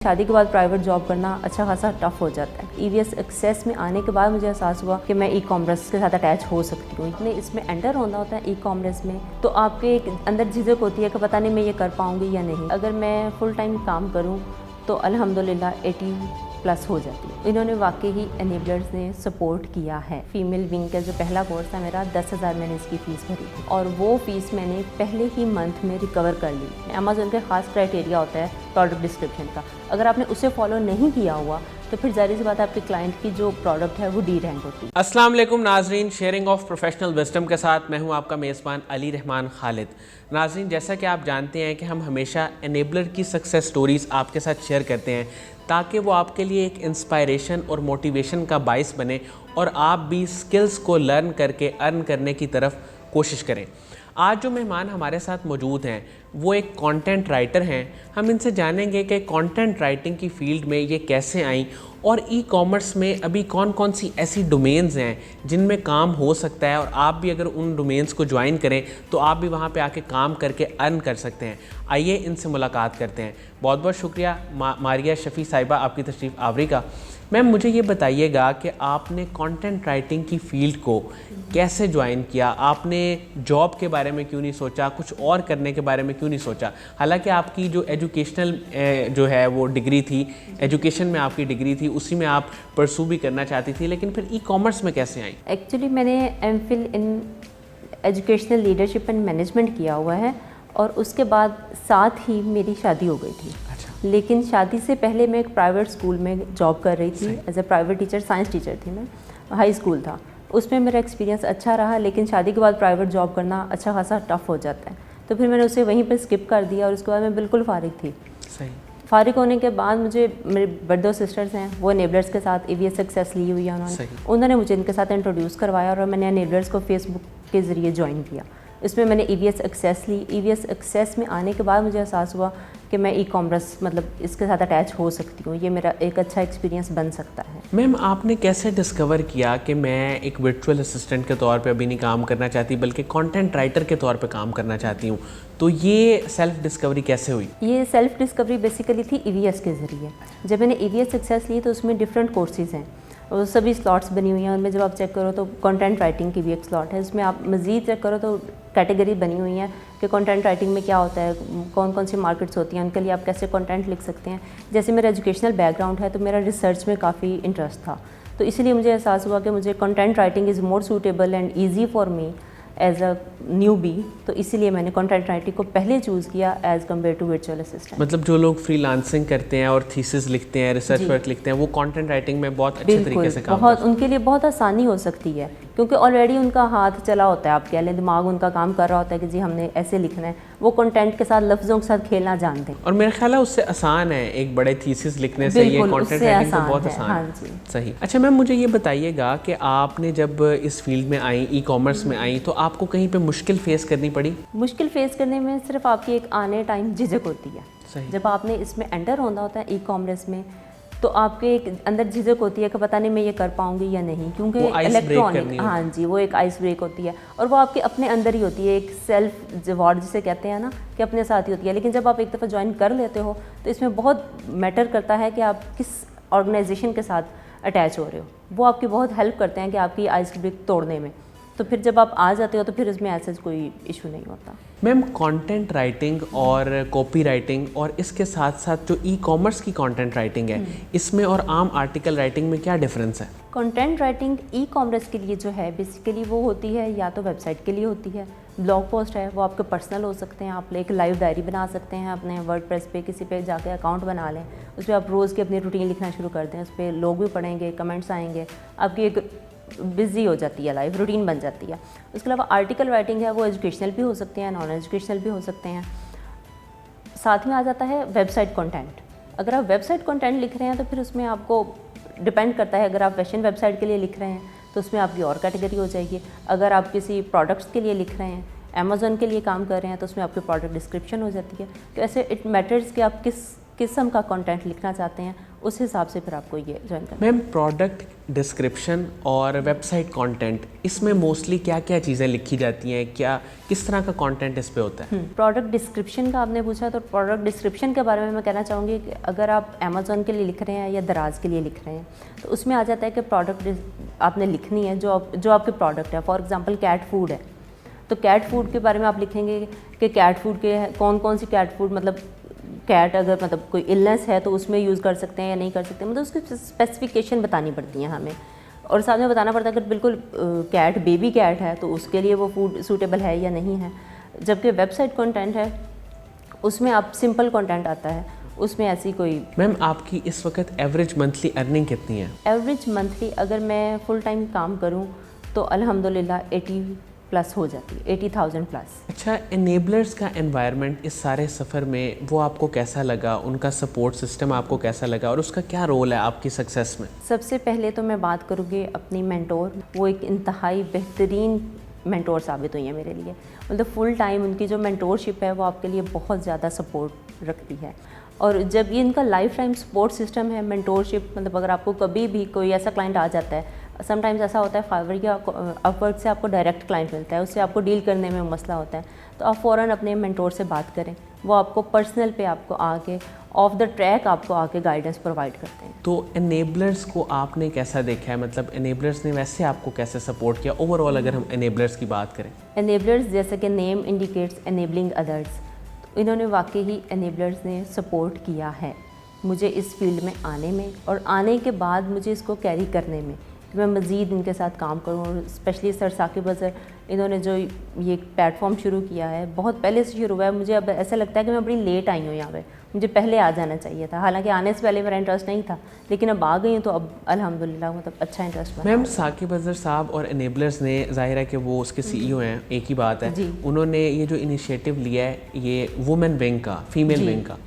शादी के बाद प्राइवेट जॉब करना अच्छा खासा टफ हो जाता है। EVS एक्सेस में आने के बाद मुझे एहसास हुआ कि मैं ई-कॉमर्स के साथ अटैच हो सकती हूँ। इतने इसमें एंटर होना होता है ई-कॉमर्स में, तो आपके एक अंदर झिझक होती है कि पता नहीं मैं ये कर पाऊँगी या नहीं। अगर मैं फुल टाइम काम करूँ तो अल्हम्दुलिल्लाह 80+ हो जाती है। इन्होंने वाकई ही एनेबलर्स ने सपोर्ट किया है। फीमेल विंग का जो पहला कोर्स था मेरा 10,000 मैंने इसकी फ़ीस भरी थी और वो फ़ीस मैंने पहले ही मंथ में रिकवर कर ली। अमेज़न का ख़ास क्राइटेरिया होता है प्रोडक्ट डिस्क्रिप्शन का, अगर आपने उसे फॉलो नहीं किया हुआ तो फिर जाहिर सी बात है आपके क्लाइंट की जो प्रोडक्ट है वो डी रैंक होती है। अस्सलाम वालेकुम नाजरीन, शेयरिंग ऑफ प्रोफेशनल विजडम के साथ मैं हूं आपका मेज़बान अली रहमान खालिद। नाजरीन, जैसा कि आप जानते हैं कि हम हमेशा एनेबलर की सक्सेस स्टोरीज़ आपके साथ शेयर करते हैं ताकि वो आपके लिए एक इंस्पायरेशन और मोटिवेशन का बाइस बने और आप भी स्किल्स को लर्न करके अर्न करने की तरफ कोशिश करें। आज जो मेहमान हमारे साथ मौजूद हैं वो एक कंटेंट राइटर हैं। हम इनसे जानेंगे कि कंटेंट राइटिंग की फ़ील्ड में ये कैसे आई और ई-कॉमर्स में अभी कौन कौन सी ऐसी डोमेन्स हैं जिनमें काम हो सकता है और आप भी अगर उन डोमेन्स को ज्वाइन करें तो आप भी वहाँ पे आके काम करके अर्न कर सकते हैं। आइए इनसे मुलाकात करते हैं। बहुत बहुत शुक्रिया मारिया शफ़ी साहिबा आपकी तशरीफ़ आवरी का। मैम, मुझे ये बताइएगा कि आपने कंटेंट राइटिंग की फ़ील्ड को कैसे ज्वाइन किया? आपने जॉब के बारे में क्यों नहीं सोचा, कुछ और करने के बारे में क्यों नहीं सोचा? हालांकि आपकी जो एजुकेशनल जो है वो डिग्री थी, एजुकेशन में आपकी डिग्री थी, उसी में आप परसू भी करना चाहती थी, लेकिन फिर ई-कॉमर्स में कैसे आई? एक्चुअली मैंने MPhil in educational leadership and management किया हुआ है और उसके बाद साथ ही मेरी शादी हो गई थी। लेकिन शादी से पहले मैं एक प्राइवेट स्कूल में जॉब कर रही थी as a private teacher, science teacher थी मैं। हाई स्कूल था, उसमें मेरा एक्सपीरियंस अच्छा रहा, लेकिन शादी के बाद प्राइवेट जॉब करना अच्छा खासा टफ हो जाता है, तो फिर मैंने उसे वहीं पर स्किप कर दिया और उसके बाद मैं बिल्कुल फारिग थी। सही। फारिग होने के बाद मुझे मेरे बड़े दो सिस्टर्स हैं, वो एनेबलर्स के साथ EVS सक्सेस ली हुई है उन्होंने मुझे इनके साथ इंट्रोड्यूस करवाया और मैंने एनेबलर्स को फेसबुक के ज़रिए ज्वाइन किया। इसमें मैंने EVS एक्सेस ली। EVS एक्सेस में आने के बाद मुझे एहसास हुआ कि मैं ई-कॉमर्स मतलब इसके साथ अटैच हो सकती हूँ, ये मेरा एक अच्छा एक्सपीरियंस बन सकता है। मैम, आपने कैसे डिस्कवर किया कि मैं एक वर्चुअल असिस्टेंट के तौर पे अभी नहीं काम करना चाहती बल्कि कंटेंट राइटर के तौर पे काम करना चाहती हूँ? तो ये सेल्फ डिस्कवरी कैसे हुई? ये सेल्फ डिस्कवरी बेसिकली थी EVS के ज़रिए। जब मैंने EVS एक्सेस ली तो उसमें डिफरेंट कोर्सेज़ हैं और सभी स्लॉट्स बनी हुई हैं। उनमें जब आप चेक करो तो कंटेंट राइटिंग की भी एक स्लॉट है, उसमें आप मज़ीद चेक करो तो कैटेगरी बनी हुई हैं कि कंटेंट राइटिंग में क्या होता है, कौन कौन सी मार्केट्स होती हैं, उनके लिए आप कैसे कंटेंट लिख सकते हैं। जैसे मेरा एजुकेशनल बैकग्राउंड है तो मेरा रिसर्च में काफ़ी इंटरेस्ट था, तो इसीलिए मुझे एहसास हुआ कि मुझे content writing is more suitable and easy for me as a newbie, तो इसीलिए मैंने कंटेंट राइटिंग को पहले चूज़ किया as compare to virtual assistant. मतलब जो लोग फ्रीलांसिंग करते हैं और थीसिस लिखते हैं, रिसर्च वर्क लिखते हैं, वो कंटेंट राइटिंग में बहुत अच्छे तरीके से काम बहुत उनके लिए बहुत आसानी हो सकती है क्योंकि ऑलरेडी उनका हाथ चला होता है, आप कह लें दिमाग उनका काम कर रहा होता है कि जी हमने ऐसे लिखना है। वो कंटेंट के साथ, लफ्ज़ों के साथ खेलना जानते हैं और मेरा ख्याल है उससे आसान है एक बड़े थीसिस लिखने से, ये कंटेंट राइटिंग तो बहुत आसान है। हाँ जी। सही। अच्छा मैम, मुझे ये बताइएगा कि आपने जब इस फील्ड में आई, ई-कॉमर्स में आई, तो आपको कहीं पे मुश्किल फेस करनी पड़ी? मुश्किल फेस करने में सिर्फ आपकी एक आने टाइम झिझक होती है। सही। जब आपने इसमें एंटर होना होता है ई-कॉमर्स में तो आपके एक अंदर झिझक होती है कि पता नहीं मैं ये कर पाऊंगी या नहीं, क्योंकि इलेक्ट्रॉनिक, हाँ जी, वो एक आइस ब्रेक होती है और वो आपके अपने अंदर ही होती है, एक सेल्फ रिवॉर्ड जिसे कहते हैं ना कि अपने साथ ही होती है। लेकिन जब आप एक दफ़ा ज्वाइन कर लेते हो तो इसमें बहुत मैटर करता है कि आप किस ऑर्गेनाइजेशन के साथ अटैच हो रहे हो। वो आपकी बहुत हेल्प करते हैं कि आपकी आइस ब्रेक तोड़ने में, तो फिर जब आप आ जाते हो तो फिर इसमें ऐसा कोई इशू नहीं होता। मैम, कंटेंट राइटिंग और कॉपी राइटिंग और इसके साथ साथ जो ई-कॉमर्स की कंटेंट राइटिंग है, इसमें और आम आर्टिकल राइटिंग में क्या डिफरेंस है? कंटेंट राइटिंग ई-कॉमर्स के लिए जो है बेसिकली वो होती है या तो वेबसाइट के लिए होती है, ब्लॉग पोस्ट है वो आपके पर्सनल हो सकते हैं, आप एक लाइव डायरी बना सकते हैं अपने वर्डप्रेस पे, किसी पे जाके अकाउंट बना लें, उस पर आप रोज़ की अपनी रूटीन लिखना शुरू कर दें, उस पर लोग भी पढ़ेंगे, कमेंट्स आएंगे, आपकी एक बिजी हो जाती है लाइफ, रूटीन बन जाती है। उसके अलावा आर्टिकल राइटिंग है वो एजुकेशनल भी हो सकते हैं, नॉन एजुकेशनल भी हो सकते हैं। साथ में आ जाता है वेबसाइट कंटेंट। अगर आप वेबसाइट कंटेंट लिख रहे हैं तो फिर उसमें आपको डिपेंड करता है, अगर आप फैशन वेबसाइट के लिए लिख रहे हैं तो उसमें आपकी और कैटेगरी हो जाएगी। अगर आप किसी प्रोडक्ट्स के लिए लिख रहे हैं, अमेज़न के लिए काम कर रहे हैं, तो उसमें आपकी प्रोडक्ट डिस्क्रिप्शन हो जाती है। तो ऐसे इट मैटर्स कि आप किस किस्म का कंटेंट लिखना चाहते हैं, उस हिसाब से फिर आपको ये ज्वाइन करना। मैम प्रोडक्ट डिस्क्रिप्शन और वेबसाइट कंटेंट, इसमें मोस्टली क्या क्या चीज़ें लिखी जाती हैं, क्या किस तरह का कंटेंट इस पे होता है? प्रोडक्ट डिस्क्रिप्शन का आपने पूछा, तो प्रोडक्ट डिस्क्रिप्शन के बारे में मैं कहना चाहूँगी कि अगर आप अमेज़ॉन के लिए लिख रहे हैं या दराज के लिए लिख रहे हैं, तो उसमें आ जाता है कि प्रोडक्ट आपने लिखनी है जो आपके प्रोडक्ट है। फॉर एग्जांपल कैट फूड है, तो कैट फूड के बारे में आप लिखेंगे कि कैट फूड के कौन कौन सी कैट फूड, मतलब कैट अगर मतलब कोई इलनेस है तो उसमें यूज़ कर सकते हैं या नहीं कर सकते, मतलब उसकी स्पेसिफिकेशन बतानी पड़ती है हमें, और साथ में बताना पड़ता है अगर बिल्कुल कैट बेबी कैट है तो उसके लिए वो फूड सूटेबल है या नहीं है। जबकि वेबसाइट कंटेंट है उसमें आप सिंपल कंटेंट आता है, उसमें ऐसी कोई। मैम आपकी इस वक्त एवरेज मंथली अर्निंग कितनी है? एवरेज मंथली अगर मैं फुल टाइम काम करूं तो अल्हम्दुलिल्लाह 80 प्लस हो जाती है, 80,000 प्लस। अच्छा, एनेबलर्स का एनवायरनमेंट इस सारे सफ़र में वो आपको कैसा लगा, उनका सपोर्ट सिस्टम आपको कैसा लगा और उसका क्या रोल है आपकी सक्सेस में? सबसे पहले तो मैं बात करूँगी अपनी मेंटोर, वो एक इंतहाई बेहतरीन मेंटोर साबित हुई है मेरे लिए। मतलब फुल टाइम उनकी जो मेंटोरशिप है वो आपके लिए बहुत ज़्यादा सपोर्ट रखती है, और जब ये इनका लाइफ टाइम सपोर्ट सिस्टम है मेंटोरशिप, मतलब अगर आपको कभी भी कोई ऐसा क्लाइंट आ जाता है, समटाइम्स ऐसा होता है फाइवर या अपवर्क से आपको डायरेक्ट क्लाइंट मिलता है, उससे आपको डील करने में मसला होता है, तो आप फ़ौरन अपने मेंटोर से बात करें, वो आपको पर्सनल पे आपको आके ऑफ द ट्रैक आपको आके गाइडेंस प्रोवाइड करते हैं। तो एनेबलर्स को आपने कैसा देखा है, मतलब एनेबलर्स ने वैसे आपको कैसे सपोर्ट किया ओवरऑल, अगर हम एनेबलर्स की बात करें? एनेबलर्स जैसे कि नेम इंडिकेट्स एनेबलिंग अदर्स, तो इन्होंने वाकई ही एनेबलर्स ने सपोर्ट किया है मुझे इस फील्ड में आने में, और आने के बाद मुझे इसको कैरी करने में कि मैं मज़ीद इनके साथ काम करूं। और स्पेशली सर साकिब अज़हर, इन्होंने जो ये प्लेटफॉर्म शुरू किया है बहुत पहले से शुरू हुआ है। मुझे अब ऐसा लगता है कि मैं बड़ी लेट आई हूँ यहाँ पे, मुझे पहले आ जाना चाहिए था। हालांकि आने से पहले मेरा इंटरेस्ट नहीं था, लेकिन अब आ गई हूँ तो अब अल्हम्दुलिल्लाह मतलब अच्छा इंटरेस्ट बना। मैम साकिब अज़हर साहब और एनेबलर्स ने, ज़ाहिर है कि वो उसके CEO हैं, एक ही बात है, उन्होंने ये जो इनिशिएटिव लिया है ये वुमेन विंग का, फीमेल विंग का,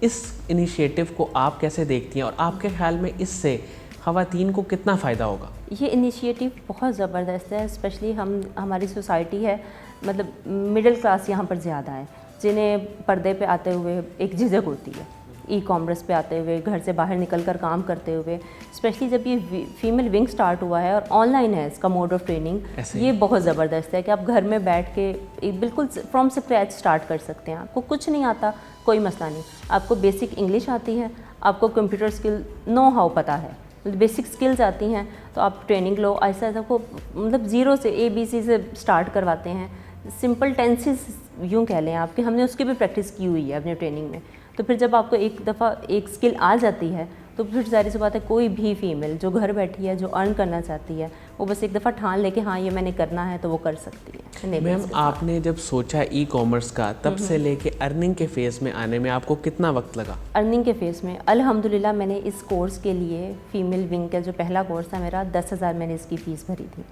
इस इनिशिएटिव को आप कैसे देखती हैं और आपके ख्याल में इससे ख़वातीन को कितना फ़ायदा होगा? ये इनिशिएटिव बहुत ज़बरदस्त है। स्पेशली हमारी सोसाइटी है, मतलब मिडिल क्लास यहाँ पर ज़्यादा है, जिन्हें पर्दे पे आते हुए एक झिझक होती है, ई-कॉमर्स पे आते हुए, घर से बाहर निकल कर काम करते हुए। स्पेशली जब ये फीमेल विंग स्टार्ट हुआ है और ऑनलाइन है इसका मोड ऑफ ट्रेनिंग, ये बहुत ज़बरदस्त है कि आप घर में बैठ के बिल्कुल फ्रॉम स्क्रैच स्टार्ट कर सकते हैं। आपको कुछ नहीं आता, कोई मसला नहीं, आपको बेसिक इंग्लिश आती है, आपको कंप्यूटर स्किल नो हाउ पता है, बेसिक स्किल्स आती हैं, तो आप ट्रेनिंग लो, ऐसा ऐसा को मतलब ज़ीरो से ABC से स्टार्ट करवाते हैं। सिंपल टेंसेस यूँ कह लें आप कि हमने उसकी भी प्रैक्टिस की हुई है अपने ट्रेनिंग में। तो फिर जब आपको एक दफ़ा एक स्किल आ जाती है तो फिर ज़ाहिर सी बात है कोई भी फीमेल जो घर बैठी है, जो अर्न करना चाहती है, वो बस एक दफ़ा ठान लेके हाँ ये मैंने करना है तो वो कर सकती है। मैम आपने जब सोचा ई-कॉमर्स का, तब से लेके अर्निंग के फेज़ में आने में आपको कितना वक्त लगा? अर्निंग के फेज़ में अल्हम्दुलिल्लाह मैंने इस कोर्स के लिए फ़ीमेल विंग का जो पहला कोर्स था मेरा, 10,000 मैंने इसकी फ़ीस भरी थी,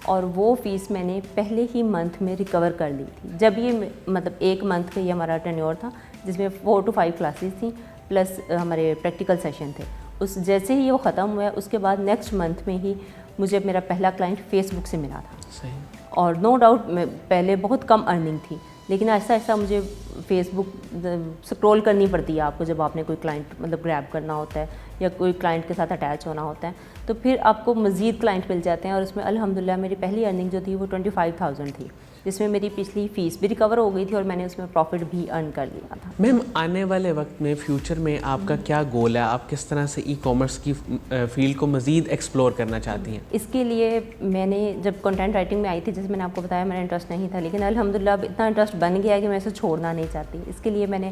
और वो फ़ीस मैंने पहले ही मंथ में रिकवर कर ली थी। जब ये मतलब एक मंथ का ये हमारा टेन्योर था जिसमें 4 to 5 क्लासेस थी प्लस हमारे प्रैक्टिकल सेशन थे। उस जैसे ही वो ख़त्म हुआ उसके बाद नेक्स्ट मंथ में ही मुझे मेरा पहला क्लाइंट फेसबुक से मिला था। सही। और नो डाउट पहले बहुत कम अर्निंग थी, लेकिन ऐसा ऐसा मुझे फेसबुक स्क्रॉल करनी पड़ती है आपको जब आपने कोई क्लाइंट मतलब ग्रैब करना होता है या कोई क्लाइंट के साथ अटैच होना होता है, तो फिर आपको मज़ीद क्लाइंट मिल जाते हैं। और उसमें अल्हम्दुलिल्लाह मेरी पहली अर्निंग जो थी वो 25,000 थी, जिसमें मेरी पिछली फ़ीस भी रिकवर हो गई थी और मैंने उसमें प्रॉफिट भी अर्न कर लिया था। मैम आने वाले वक्त में फ्यूचर में आपका क्या गोल है, आप किस तरह से ई-कॉमर्स की फील्ड को मज़ीद एक्सप्लोर करना चाहती हैं? इसके लिए मैंने जब कंटेंट राइटिंग में आई थी, जैसे मैंने आपको बताया मेरा इंटरेस्ट नहीं था, लेकिन अल्हम्दुलिल्लाह अब इतना इंटरेस्ट बन गया है कि मैं इसे छोड़ना नहीं चाहती। इसके लिए मैंने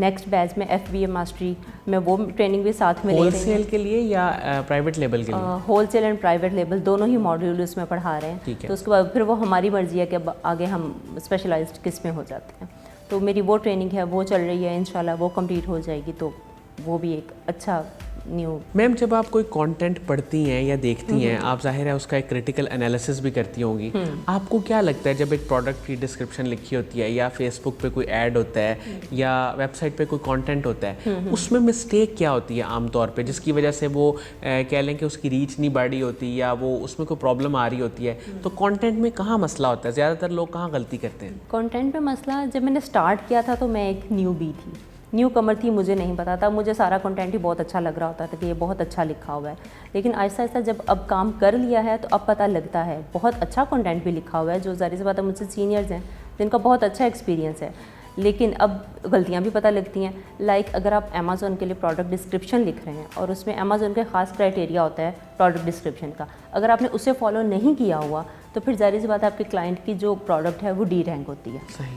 नेक्स्ट बैच में FBA मास्टरी में वो ट्रेनिंग भी साथ में ले रही हूँ। होलसेल के लिए या प्राइवेट लेवल के लिए? होलसेल एंड प्राइवेट लेवल दोनों ही मॉड्यूल उसमें पढ़ा रहे हैं। तो उसके बाद फिर वो हमारी मर्ज़ी है कि अब आगे हम स्पेशलाइज्ड किस में हो जाते हैं। तो मेरी वो ट्रेनिंग है वो चल रही है, इंशाल्लाह वो कंप्लीट हो जाएगी तो वो भी एक अच्छा न्यू। मैम जब आप कोई कंटेंट पढ़ती हैं या देखती हैं, आप जाहिर है उसका एक क्रिटिकल एनालिसिस भी करती होंगी, आपको क्या लगता है जब एक प्रोडक्ट की डिस्क्रिप्शन लिखी होती है या फेसबुक पे कोई ऐड होता है या वेबसाइट पे कोई कंटेंट होता है, उसमें मिस्टेक क्या होती है आमतौर पे जिसकी वजह से वो कह लें कि उसकी रीच नहीं बढ़ी होती या वो उसमें कोई प्रॉब्लम आ रही होती है? तो कंटेंट में कहाँ मसला होता है, ज़्यादातर लोग कहाँ गलती करते हैं? कंटेंट पे मसला, जब मैंने स्टार्ट किया था तो मैं एक न्यूबी थी, न्यू कमर थी, मुझे नहीं पता था, मुझे सारा कंटेंट ही बहुत अच्छा लग रहा होता था कि ये बहुत अच्छा लिखा हुआ है। लेकिन आहिस्ता आहिस्ता जब अब काम कर लिया है तो अब पता लगता है बहुत अच्छा कंटेंट भी लिखा हुआ है, जो ज़ाहिर सी बात है मुझसे सीनियर्स हैं जिनका बहुत अच्छा एक्सपीरियंस है। लेकिन अब गलतियाँ भी पता लगती हैं। लाइक अगर आप अमेज़ॉन के लिए प्रोडक्ट डिस्क्रिप्शन लिख रहे हैं और उसमें अमेज़ॉन का ख़ास क्राइटेरिया होता है प्रोडक्ट डिस्क्रिप्शन का, अगर आपने उसे फॉलो नहीं किया हुआ तो फिर ज़ाहिर सी बात है आपके क्लाइंट की जो प्रोडक्ट है वो डी रैंक होती है। सही।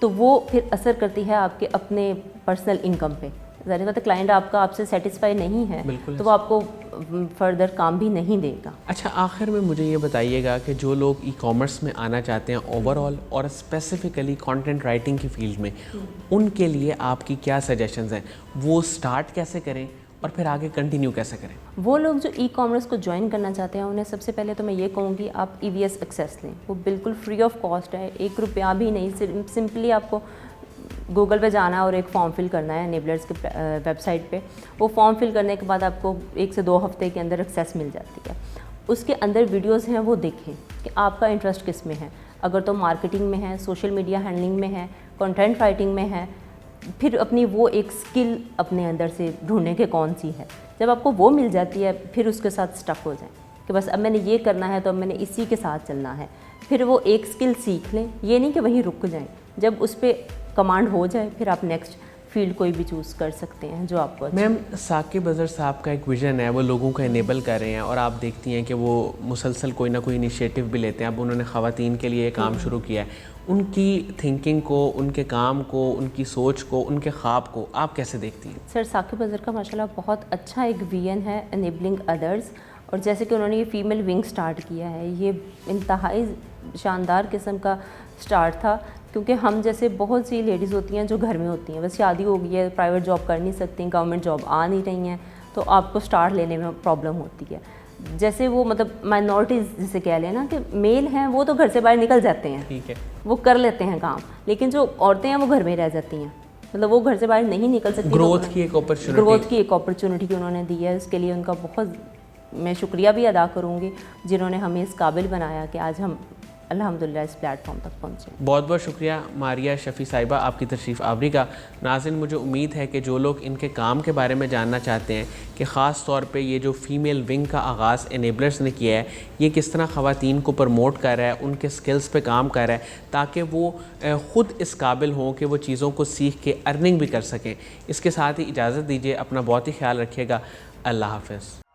तो वो फिर असर करती है आपके अपने पर्सनल इनकम पे। ज़ाहिर बात है क्लाइंट आपका आपसे सेटिस्फाई नहीं है तो वो आपको फर्दर काम भी नहीं देगा। अच्छा, आखिर में मुझे ये बताइएगा कि जो लोग ई कॉमर्स में आना चाहते हैं ओवरऑल और स्पेसिफ़िकली कंटेंट राइटिंग की फील्ड में, उनके लिए आपकी क्या सजेशंस हैं? वो स्टार्ट कैसे करें और फिर आगे कंटिन्यू कैसे करें? वो लोग जो ई कॉमर्स को ज्वाइन करना चाहते हैं उन्हें सबसे पहले तो मैं ये कहूँगी आप EVS एक्सेस लें। वो बिल्कुल फ्री ऑफ कॉस्ट है, 1 रुपया भी नहीं। सिंपली आपको गूगल पे जाना और एक फॉर्म फिल करना है एनेबलर्स के वेबसाइट पे। वो फॉर्म फिल करने के बाद आपको 1 से 2 हफ्ते के अंदर एक्सेस मिल जाती है। उसके अंदर वीडियोस हैं वो देखें कि आपका इंटरेस्ट किस में है। अगर तो मार्केटिंग में है, सोशल मीडिया हैंडलिंग में है, कंटेंट राइटिंग में है, फिर अपनी वो एक स्किल अपने अंदर से ढूंढने के कौन सी है। जब आपको वो मिल जाती है फिर उसके साथ स्टक हो जाएं कि बस अब मैंने ये करना है तो अब मैंने इसी के साथ चलना है। फिर वो एक स्किल सीख लें, ये नहीं कि वहीं रुक जाएं। जब उस पर कमांड हो जाए फिर आप नेक्स्ट फील्ड कोई भी चूज़ कर सकते हैं जो आपको अच्छा। मैम, साकिब अज़हर साहब का एक विज़न है, वो लोगों को इनेबल कर रहे हैं और आप देखती हैं कि वो मुसलसल कोई ना कोई इनिशिएटिव भी लेते हैं। अब उन्होंने ख़वातीन के लिए काम शुरू किया है। उनकी थिंकिंग को, उनके काम को, उनकी सोच को, उनके ख्वाब को आप कैसे देखती हैं? सर, साकिब अज़हर का माशाल्लाह बहुत अच्छा एक विजन है, एनेबलिंग अदर्स। और जैसे कि उन्होंने ये फ़ीमेल विंग स्टार्ट किया है, ये इंतहाई शानदार किस्म का स्टार्ट था। क्योंकि हम जैसे बहुत सी लेडीज़ होती हैं जो घर में होती हैं, बस शादी हो गई है, प्राइवेट जॉब कर नहीं सकती, गवर्नमेंट जॉब आ नहीं रही हैं, तो आपको स्टार्ट लेने में प्रॉब्लम होती है। जैसे वो मतलब माइनॉरिटीज़ जिसे कह लें ना कि मेल हैं वो तो घर से बाहर निकल जाते हैं, ठीक है, वो कर लेते हैं काम, लेकिन जो औरतें हैं वो घर में रह जाती हैं। मतलब वो घर से बाहर नहीं निकल सकती। ग्रोथ की एक अपॉर्चुनिटी उन्होंने दी है, उसके लिए उनका बहुत मैं शुक्रिया भी अदा करूँगी जिन्होंने हमें इस काबिल बनाया कि आज हम अल्हम्दुलिल्लाह इस प्लेटफॉर्म तक पहुँचे। बहुत बहुत शुक्रिया मारिया शफ़ी साहिबा आपकी तशरीफ़ आवरी का। नाज़रीन, मुझे उम्मीद है कि जो लोग इनके काम के बारे में जानना चाहते हैं कि ख़ास तौर पे ये जो फ़ीमेल विंग का आगाज़ एनेबलर्स ने किया है, ये किस तरह ख़वातीन को प्रमोट कर रहा है, उनके स्किल्स पे काम कर रहा है ताकि वो ख़ुद इस काबिल हों कि वो चीज़ों को सीख के अर्निंग भी कर सकें। इसके साथ ही इजाज़त दीजिए, अपना बहुत ही ख्याल रखिएगा। अल्लाह हाफ़िज़।